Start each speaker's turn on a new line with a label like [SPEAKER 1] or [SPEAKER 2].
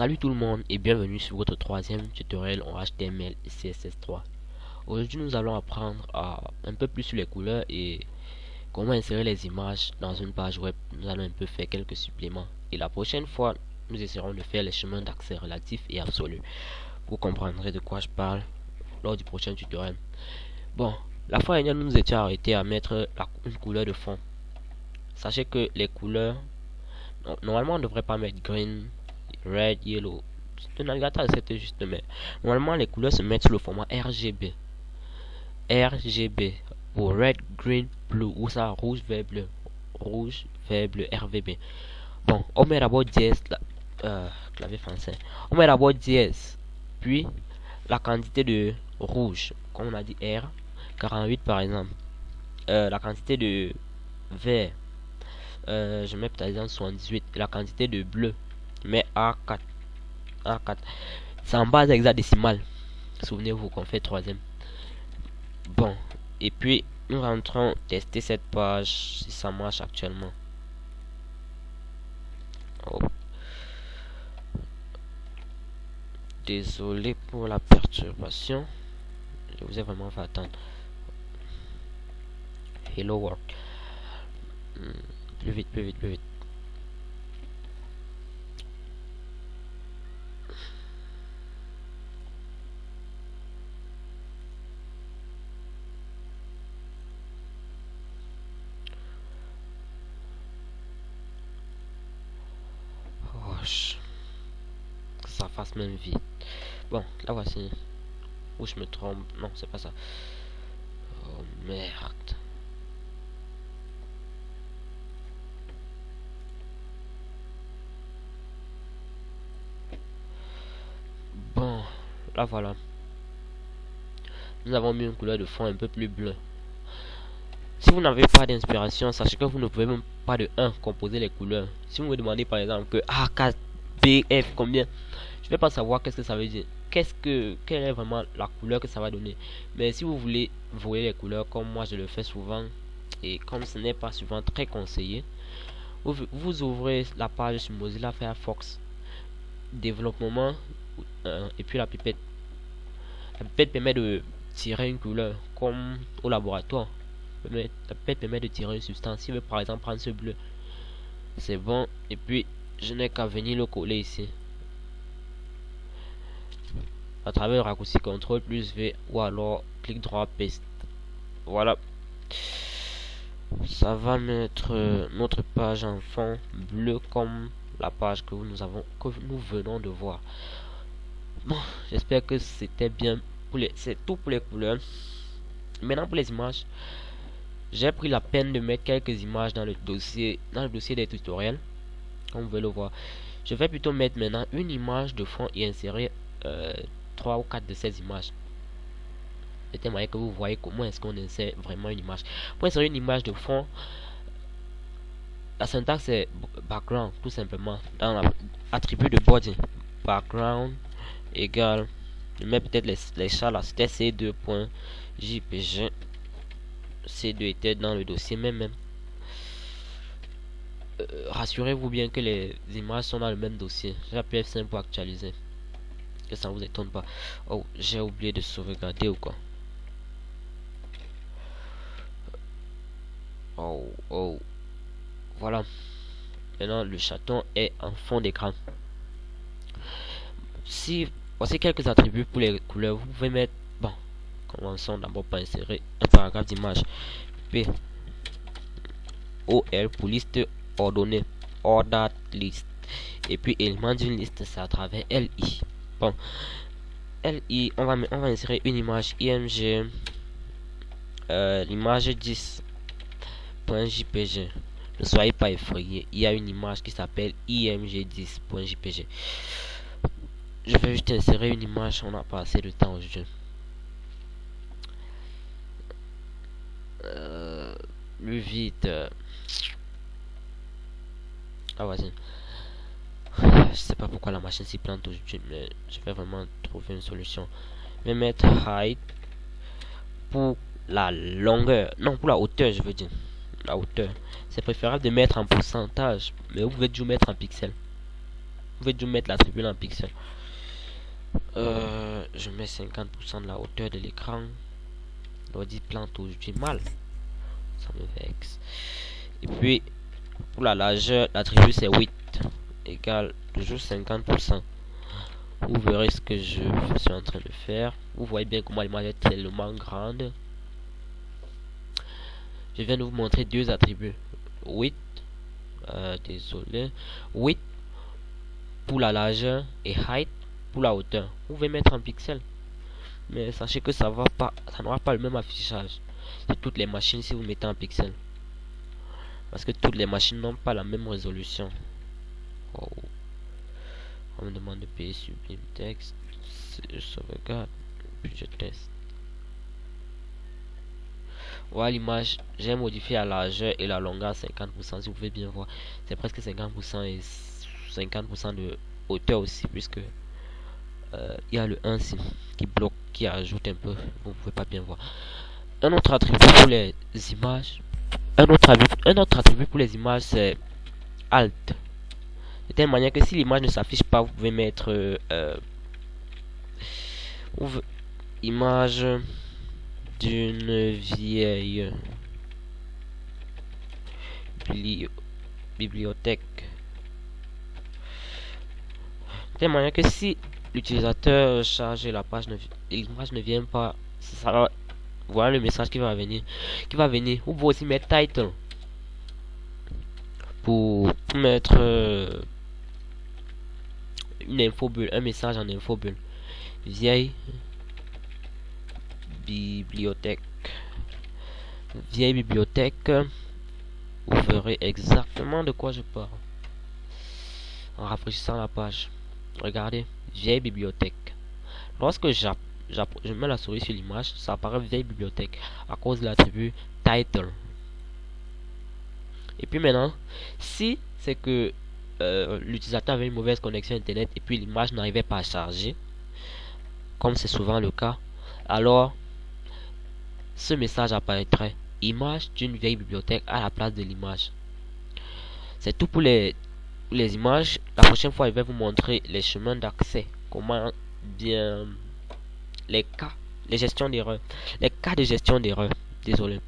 [SPEAKER 1] Salut tout le monde et bienvenue sur votre troisième tutoriel en HTML et CSS3. Aujourd'hui nous allons apprendre un peu plus sur les couleurs et comment insérer les images dans une page web. Nous allons un peu faire quelques suppléments et la prochaine fois nous essaierons de faire les chemins d'accès relatifs et absolus. Vous comprendrez de quoi je parle lors du prochain tutoriel. Bon, la fois dernière nous nous étions arrêtés à mettre une couleur de fond. Sachez que les couleurs, normalement on ne devrait pas mettre green, red, yellow. Le navigateur c'était juste, mais normalement les couleurs se mettent sur le format RGB. RGB pour red, green, blue, ou ça rouge, vert, bleu. Rouge, vert, bleu, RVB. Bon, on met d'abord dièse, clavier français. On met d'abord dièse, puis la quantité de rouge, comme on a dit R, 48 par exemple. La quantité de vert, je mets par exemple 78. La quantité de bleu, je mets A4. A4. C'est en base hexadécimale. Souvenez-vous qu'on fait troisième. Bon, et puis nous rentrons tester cette page si ça marche actuellement. Oh. Désolé pour la perturbation. Je vous ai vraiment fait attendre. Hello world. Plus vite, plus vite, plus vite. Oh, que ça fasse même vite. Bon, là voici. Où je me trompe. Non, c'est pas ça. Oh merde. Bon, là voilà. Nous avons mis une couleur de fond un peu plus bleue. Si vous n'avez pas d'inspiration, sachez que vous ne pouvez même pas de 1 composer les couleurs. Si vous me demandez par exemple que A4, B, F combien, je vais pas savoir qu'est-ce que ça veut dire. Quelle est vraiment la couleur que ça va donner. Mais si vous voulez voyer les couleurs comme moi je le fais souvent, et comme ce n'est pas souvent très conseillé, vous ouvrez la page sur Mozilla Firefox, développement, et puis la pipette. La pipette permet de tirer une couleur comme au laboratoire. La pipette permet de tirer une substance. Si je veux par exemple prendre ce bleu, c'est bon. Et puis je n'ai qu'à venir le coller ici à travers le raccourci CTRL plus V ou alors clic droit paste. Voilà, ça va mettre notre page en fond bleu comme la page que nous venons de voir. Bon, j'espère que c'était bien. C'est tout pour les couleurs. Maintenant pour les images, j'ai pris la peine de mettre quelques images dans le dossier des tutoriels, comme vous pouvez le voir. Je vais plutôt mettre maintenant une image de fond et insérer 3 ou 4 de ces images. De telle manière que vous voyez comment est-ce qu'on insère vraiment une image. Pour insérer une image de fond, la syntaxe est background tout simplement. Dans l'attribut de body, background égale, je mets peut-être les chats là, c'était c2.jpg. C2 était dans le dossier même. Rassurez-vous bien que les images sont dans le même dossier. J'appuie F5 pour actualiser. Que ça vous étonne pas. Oh, j'ai oublié de sauvegarder ou quoi. Oh. Voilà. Maintenant, le chaton est en fond d'écran. Voici quelques attributs pour les couleurs. Vous pouvez mettre. Bon, commençons d'abord par insérer un paragraphe d'image. P O L pour liste ordonnée. Ordered list. Et puis élément d'une liste, c'est à travers LI. Bon, LI, on va insérer une image IMG. L'image 10.jpg. Ne soyez pas effrayés, il y a une image qui s'appelle img10.jpg. Je vais juste insérer une image, on n'a pas assez de temps au jeu. Plus vite. Ah vas-y. Je sais pas pourquoi la machine s'y plante aujourd'hui, mais je vais vraiment trouver une solution. Je vais mettre height pour la longueur, non pour la hauteur, je veux dire. La hauteur, c'est préférable de mettre en pourcentage, mais vous pouvez toujours mettre en pixels. pouvez toujours mettre l'attribut en pixels. Je mets 50% de la hauteur de l'écran. L'ordi plante aujourd'hui mal. Ça me vexe. Et puis, pour la largeur, l'attribut c'est 8 égale toujours 50%. Vous verrez ce que je suis en train de faire. Vous voyez bien comment l'image est tellement grande. Je viens de vous montrer deux attributs. 8, désolé, 8 pour la largeur et height pour la hauteur. Vous pouvez mettre en pixels, mais sachez que ça n'aura pas le même affichage sur toutes les machines si vous mettez en pixels, parce que toutes les machines n'ont pas la même résolution. Oh. On me demande de payer Sublime Text. Je sauvegarde, puis je teste. Voilà l'image. J'ai modifié la largeur et la longueur à 50%. Si vous pouvez bien voir, c'est presque 50% et 50% de hauteur aussi, puisque il y a le 1 qui bloque, qui ajoute un peu. Vous pouvez pas bien voir. Un autre attribut pour les images. Un autre attribut pour les images, c'est Alt. De telle manière que si l'image ne s'affiche pas, vous pouvez mettre image d'une vieille bibliothèque. De telle manière que si l'utilisateur charge la page, l'image ne vient pas, ça va, voilà le message qui va venir. Vous pouvez aussi mettre title pour mettre une infobulle, un message en infobulle. Vieille bibliothèque. Vieille bibliothèque. Vous verrez exactement de quoi je parle en rafraîchissant la page. Regardez, vieille bibliothèque. Lorsque je mets la souris sur l'image, ça apparaît vieille bibliothèque à cause de l'attribut title. Et puis maintenant, si c'est que l'utilisateur avait une mauvaise connexion internet et puis l'image n'arrivait pas à charger, comme c'est souvent le cas, alors ce message apparaîtrait: image d'une vieille bibliothèque à la place de l'image. C'est tout pour les images. La prochaine fois, je vais vous montrer les chemins d'accès, comment bien les cas de gestion d'erreur, désolé.